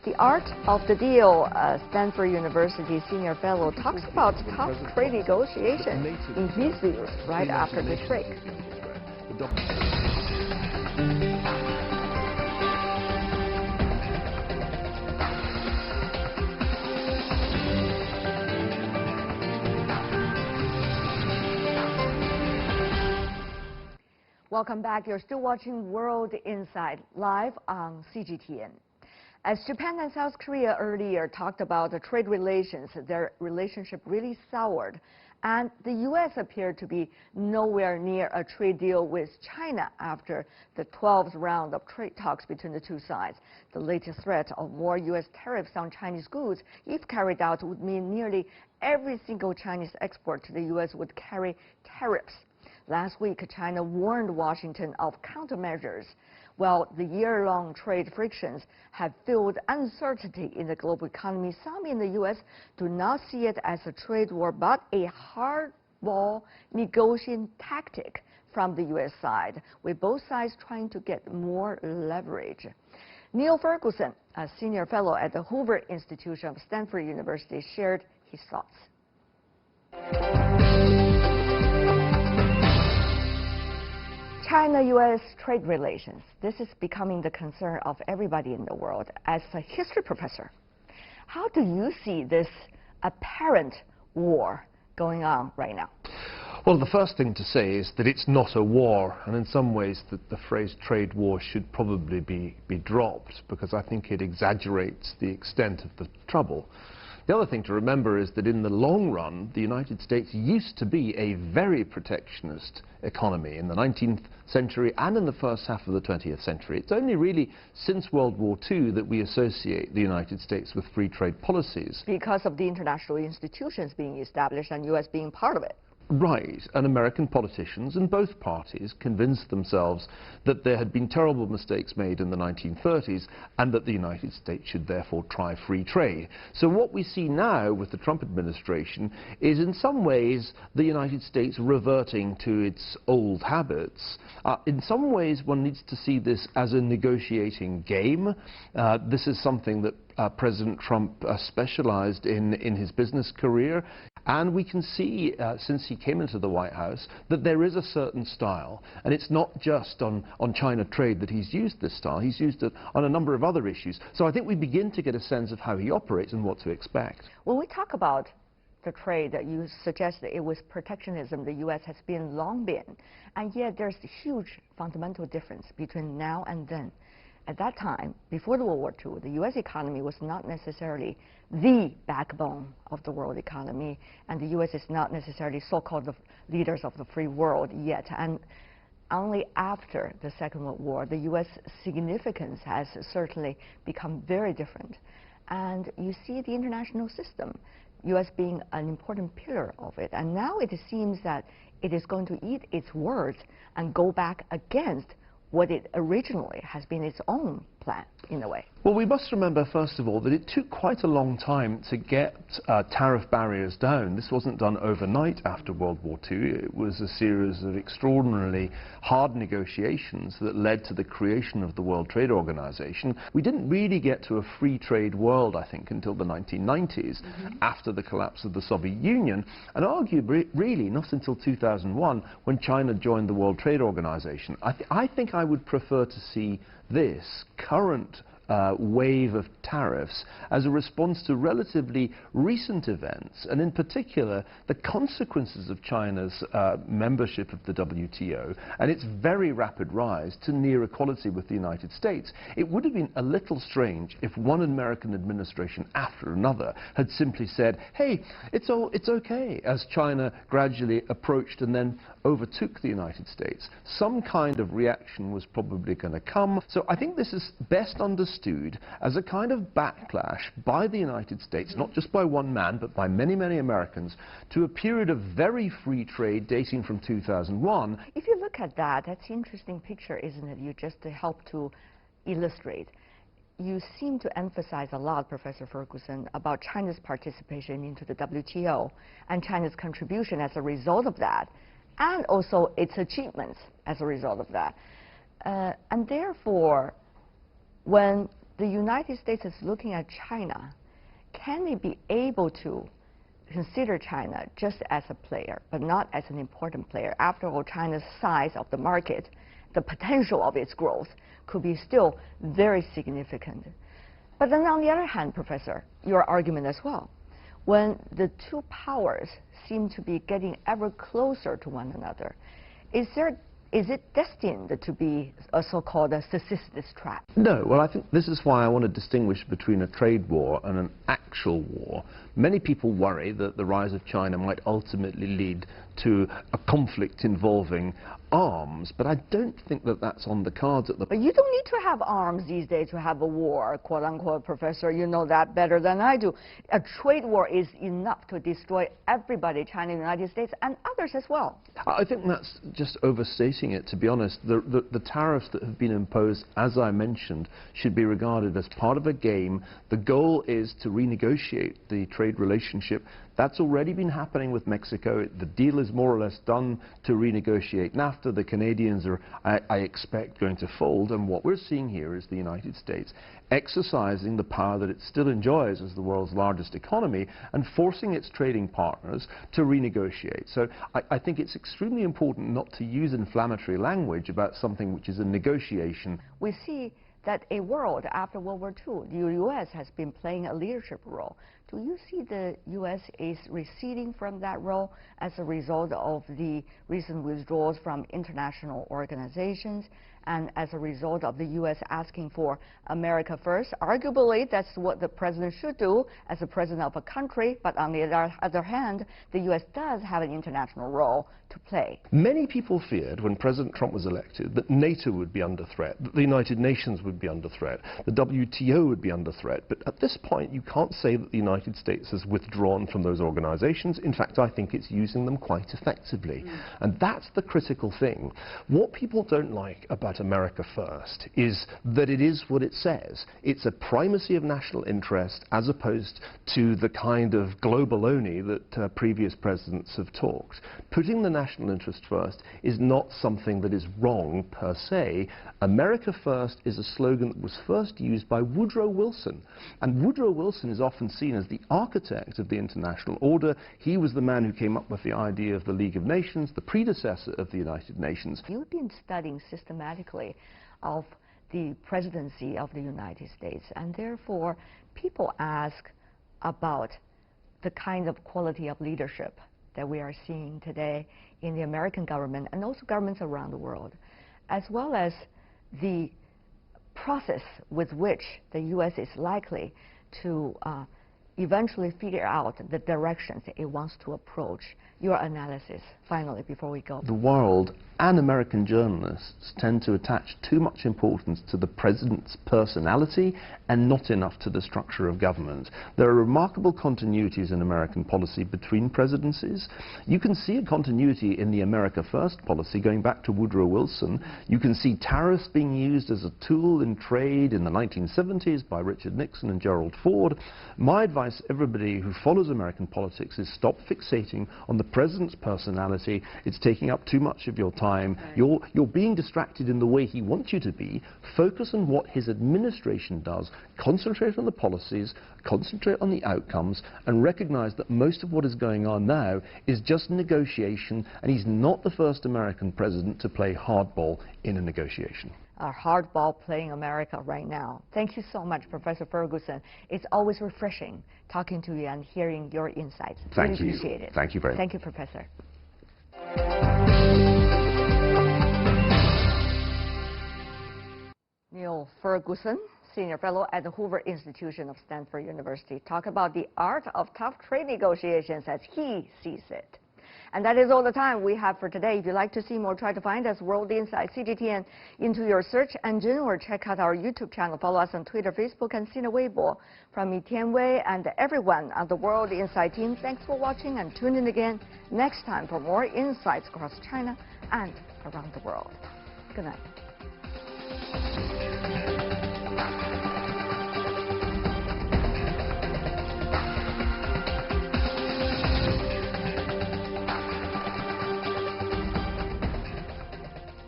The Art of the Deal, Stanford University senior fellow talks about tough trade negotiation in his views right after the break. Welcome back. You're still watching World Insight live on CGTN. As Japan and South Korea earlier talked about the trade relations, their relationship really soured, and the U.S. appeared to be nowhere near a trade deal with China after the 12th round of trade talks between the two sides. The latest threat of more U.S. tariffs on Chinese goods, if carried out, would mean nearly every single Chinese export to the U.S. would carry tariffs. Last week, China warned Washington of countermeasures. Well, the year-long trade frictions have fueled uncertainty in the global economy. Some in the U.S. do not see it as a trade war, but a hardball negotiating tactic from the U.S. side, with both sides trying to get more leverage. Niall Ferguson, a senior fellow at the Hoover Institution of Stanford University, shared his thoughts. China-U.S. trade relations. This is becoming the concern of everybody in the world. As a history professor, how do you see this apparent war going on right now? Well, the first thing to say is that it's not a war, and in some ways that the phrase trade war should probably be dropped, because I think it exaggerates the extent of the trouble. The other thing to remember is that in the long run, the United States used to be a very protectionist economy in the 19th century and in the first half of the 20th century. It's only really since World War II that we associate the United States with free trade policies. Because of the international institutions being established and U.S. being part of it. Right, and American politicians in both parties convinced themselves that there had been terrible mistakes made in the 1930s and that the United States should therefore try free trade. So what we see now with the Trump administration is in some ways the United States reverting to its old habits. In some ways one needs to see this as a negotiating game. This is something that President Trump specialized in his business career. And we can see, since he came into the White House, that there is a certain style. And it's not just on China trade that he's used this style. He's used it on a number of other issues. So I think we begin to get a sense of how he operates and what to expect. When we talk about the trade, you suggest that it was protectionism the U.S. has long been. And yet there's a huge fundamental difference between now and then. At that time, before the World War II, the U.S. economy was not necessarily the backbone of the world economy, and the U.S. is not necessarily so-called the leaders of the free world yet. And only after the Second World War, the U.S. significance has certainly become very different. And you see the international system, U.S. being an important pillar of it. And now it seems that it is going to eat its words and go back against what it originally has been its own plan, in a way. Well, we must remember, first of all, that it took quite a long time to get tariff barriers down. This wasn't done overnight after World War II. It was a series of extraordinarily hard negotiations that led to the creation of the World Trade Organization. We didn't really get to a free trade world, I think, until the 1990s, after the collapse of the Soviet Union, and arguably really not until 2001, when China joined the World Trade Organization. I think I would prefer to see this current wave of tariffs as a response to relatively recent events, and in particular the consequences of China's membership of the WTO and its very rapid rise to near equality with the United States. It would have been a little strange if one American administration after another had simply said, hey, it's okay, as China gradually approached and then overtook the United States. Some kind of reaction was probably going to come. So I think this is best understood as a kind of backlash by the United States, not just by one man, but by many, many Americans, to a period of very free trade dating from 2001. If you look at that, that's an interesting picture, isn't it? You just to help to illustrate. You seem to emphasize a lot, Professor Ferguson, about China's participation into the WTO and China's contribution as a result of that, and also its achievements as a result of that. And therefore, when the United States is looking at China, can they be able to consider China just as a player, but not as an important player? After all, China's size of the market, the potential of its growth, could be still very significant. But then on the other hand, Professor, your argument as well, when the two powers seem to be getting ever closer to one another, is it destined to be a so-called Sisyphus trap? No. Well, I think this is why I want to distinguish between a trade war and an actual war. Many people worry that the rise of China might ultimately lead to a conflict involving arms, but I don't think that that's on the cards at the... But you don't need to have arms these days to have a war, quote-unquote, Professor. You know that better than I do. A trade war is enough to destroy everybody, China, United States, and others as well. I think that's just overstating it, to be honest. The tariffs that have been imposed, as I mentioned, should be regarded as part of a game. The goal is to renegotiate the trade relationship. That's already been happening with Mexico. The deal is more or less done to renegotiate NAFTA. The Canadians are, I expect, going to fold. And what we're seeing here is the United States exercising the power that it still enjoys as the world's largest economy and forcing its trading partners to renegotiate. So I think it's extremely important not to use inflammatory language about something which is a negotiation. We see that a world after World War II, the U.S. has been playing a leadership role. Do you see the U.S. is receding from that role as a result of the recent withdrawals from international organizations and as a result of the U.S. asking for America first? Arguably, that's what the president should do as a president of a country, but on the other hand, the U.S. does have an international role to play. Many people feared when President Trump was elected that NATO would be under threat, that the United Nations would be under threat, the WTO would be under threat. But at this point, you can't say that the United States has withdrawn from those organizations. In fact, I think it's using them quite effectively. And that's the critical thing. What people don't like about America First is that it is what it says. It's a primacy of national interest as opposed to the kind of global-only that previous presidents have talked. Putting the national interest first is not something that is wrong per se. America First is a slogan that was first used by Woodrow Wilson. And Woodrow Wilson is often seen as the architect of the international order. He was the man who came up with the idea of the League of Nations, the predecessor of the United Nations. You've been studying systematically of the presidency of the United States, and therefore people ask about the kind of quality of leadership that we are seeing today in the American government and also governments around the world, as well as the process with which the U.S. is likely to eventually figure out the directions it wants to approach. Your analysis, finally, before we go. The world and American journalists tend to attach too much importance to the president's personality and not enough to the structure of government. There are remarkable continuities in American policy between presidencies. You can see a continuity in the America First policy going back to Woodrow Wilson. You can see tariffs being used as a tool in trade in the 1970s by Richard Nixon and Gerald Ford. My advice to everybody who follows American politics is stop fixating on the president's personality. It's taking up too much of your time. Right. You're being distracted in the way he wants you to be. Focus on what his administration does. Concentrate on the policies, concentrate on the outcomes, and recognize that most of what is going on now is just negotiation, and he's not the first American president to play hardball in a negotiation. A hardball playing America right now. Thank you so much, Professor Ferguson. It's always refreshing talking to you and hearing your insights. Thank you. Appreciate it. Thank you very much. Thank you, Professor. Niall Ferguson, Senior Fellow at the Hoover Institution of Stanford University, talk about the art of tough trade negotiations as he sees it. And that is all the time we have for today. If you'd like to see more, try to find us World Insight CGTN into your search engine or check out our YouTube channel. Follow us on Twitter, Facebook, and Sina Weibo. From me, Tian Wei, and everyone on the World Insight team, thanks for watching and tune in again next time for more insights across China and around the world. Good night.